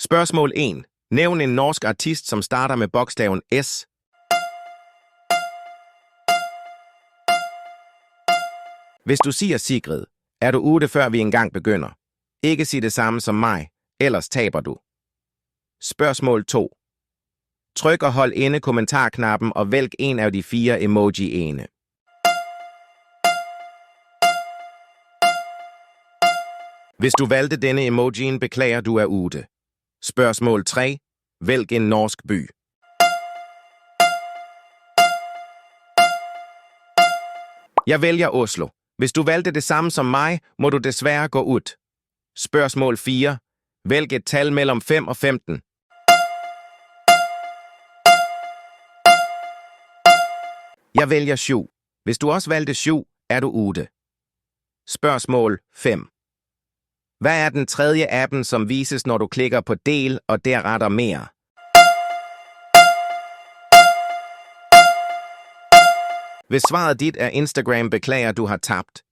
Spørgsmål 1. Nævn en norsk artist, som starter med bogstaven S. Hvis du siger Sigrid, er du ude før vi engang begynder. Ikke sig det samme som mig, ellers taber du. Spørgsmål 2. Tryk og hold inde kommentarknappen og vælg en af de 4 emoji'ene. Hvis du valgte denne emojien, beklager du er ude. Spørgsmål 3. Vælg en norsk by. Jeg vælger Oslo. Hvis du valgte det samme som mig, må du desværre gå ud. Spørgsmål 4. Vælg et tal mellem 5 og 15. Jeg vælger 7. Hvis du også valgte 7, er du ude. Spørgsmål 5. Hvad er den tredje appen, som vises, når du klikker på del og deretter mere? Hvis svaret dit er Instagram, beklager du har tabt.